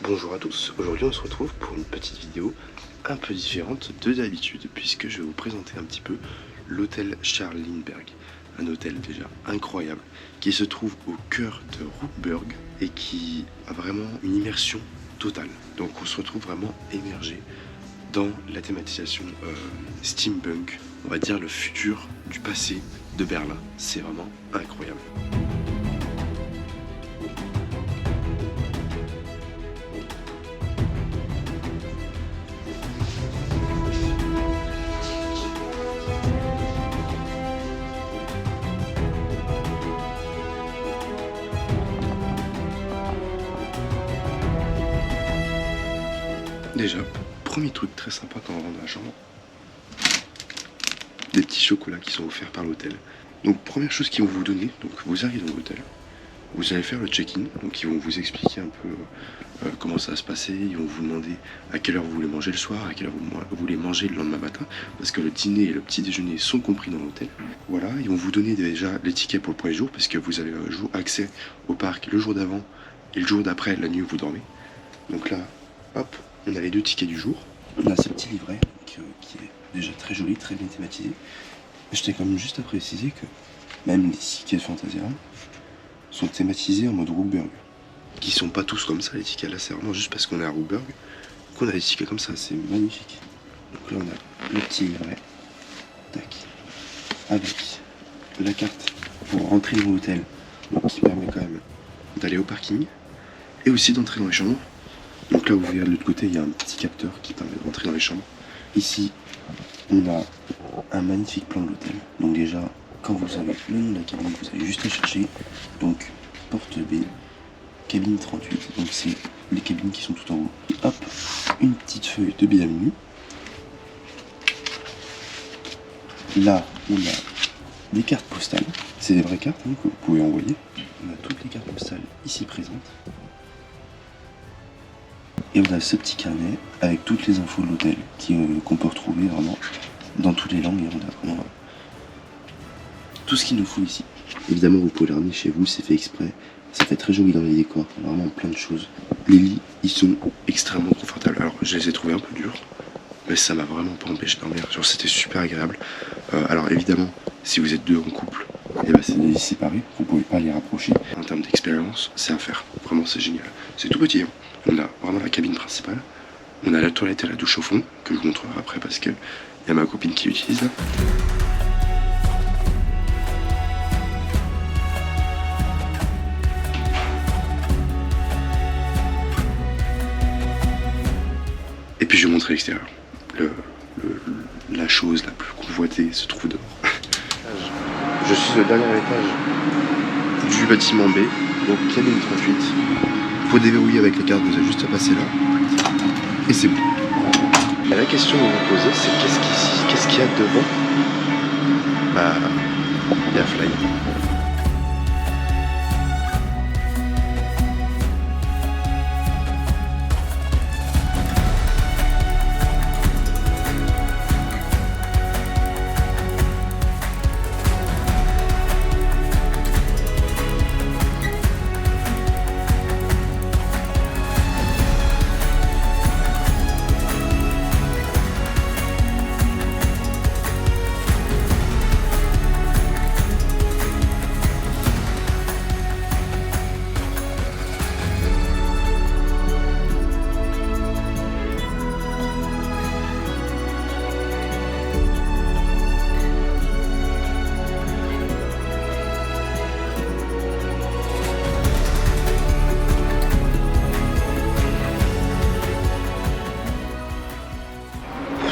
Bonjour à tous, aujourd'hui on se retrouve pour une petite vidéo un peu différente de d'habitude puisque je vais vous présenter un petit peu l'hôtel Charles Lindbergh. Un hôtel déjà incroyable qui se trouve au cœur de Rookburg et qui a vraiment une immersion totale. Donc on se retrouve vraiment émergé dans la thématisation steampunk, on va dire le futur du passé de Berlin. C'est vraiment incroyable. Déjà, premier truc très sympa quand on rentre dans la chambre, des petits chocolats qui sont offerts par l'hôtel. Donc première chose qu'ils vont vous donner, donc vous arrivez dans l'hôtel, vous allez faire le check-in, donc ils vont vous expliquer un peu comment ça va se passer, ils vont vous demander à quelle heure vous voulez manger le soir, à quelle heure vous voulez manger le lendemain matin, parce que le dîner et le petit déjeuner sont compris dans l'hôtel. Voilà, ils vont vous donner déjà les tickets pour le premier jour, parce que vous avez accès au parc le jour d'avant et le jour d'après, la nuit où vous dormez. Donc là, hop, on a les deux tickets du jour. On a ce petit livret qui est déjà très joli, très bien thématisé. Je tiens quand même juste à préciser que même les tickets de Fantasyland sont thématisés en mode Rookburg. Qui sont pas tous comme ça, les tickets là, c'est vraiment juste parce qu'on est à Rookburg qu'on a des tickets comme ça, c'est magnifique. Donc là on a le petit livret, tac, avec la carte pour rentrer dans l'hôtel, donc qui permet quand même d'aller au parking et aussi d'entrer dans les chambres. Donc là, vous voyez de l'autre côté, il y a un petit capteur qui permet de rentrer dans les chambres. Ici, on a un magnifique plan de l'hôtel. Donc déjà, quand vous avez le nom de la cabine, vous allez juste à chercher. Donc, porte B, cabine 38. Donc c'est les cabines qui sont tout en haut. Hop, une petite feuille de bienvenue. Là, on a des cartes postales. C'est des vraies cartes que vous pouvez envoyer. On a toutes les cartes postales ici présentes. Et on a ce petit carnet avec toutes les infos de l'hôtel qu'on peut retrouver vraiment dans toutes les langues. Et on a vraiment tout ce qu'il nous faut ici. Évidemment, vous pouvez le ramener chez vous, c'est fait exprès. Ça fait très joli dans les décors, vraiment plein de choses. Les lits, ils sont extrêmement confortables. Alors, je les ai trouvés un peu durs, mais ça m'a vraiment pas empêché de dormir. Genre, c'était super agréable. Alors, évidemment, si vous êtes deux en couple, et ben c'est des lits séparés, vous pouvez pas les rapprocher. En termes d'expérience, c'est à faire. Vraiment, c'est génial. C'est tout petit, hein. On a vraiment la cabine principale. On a la toilette et la douche au fond, que je vous montrerai après parce que il y a ma copine qui utilise là. Et puis je vais vous montrer l'extérieur. La chose la plus convoitée se trouve dehors. Je suis au dernier étage du bâtiment B, donc cabine 38. Faut déverrouiller avec les cartes, vous avez juste à passer là. Et c'est bon. Et la question que vous vous posez, c'est qu'est-ce qu'il y a devant? Bah, il y a Fly.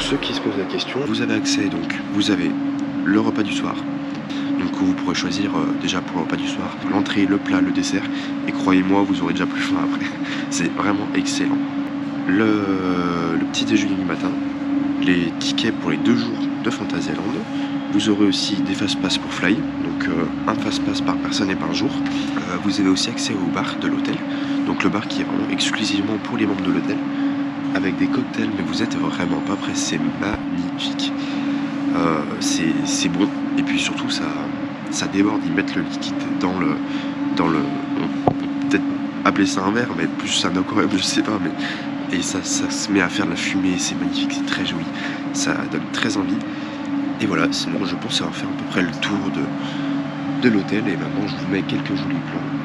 Ceux qui se posent la question, vous avez accès, donc vous avez le repas du soir, donc vous pourrez choisir déjà pour le repas du soir l'entrée, le plat, le dessert, et croyez-moi, vous aurez déjà plus faim après. C'est vraiment excellent. Le petit déjeuner du matin, les tickets pour les 2 jours de Fantasyland, vous aurez aussi des fast-pass pour Fly, donc un fast-pass par personne et par jour. Vous avez aussi accès au bar de l'hôtel, donc le bar qui est vraiment exclusivement pour les membres de l'hôtel, avec des cocktails, mais vous êtes vraiment pas prêts, c'est magnifique. C'est bon, et puis surtout ça déborde, ils mettent le liquide dans le peut-être appeler ça un verre, mais plus un aquarium, je sais pas, mais et ça se met à faire de la fumée, c'est magnifique, c'est très joli, ça donne très envie. Et voilà, sinon je pense avoir fait à peu près le tour de l'hôtel et maintenant je vous mets quelques jolis plans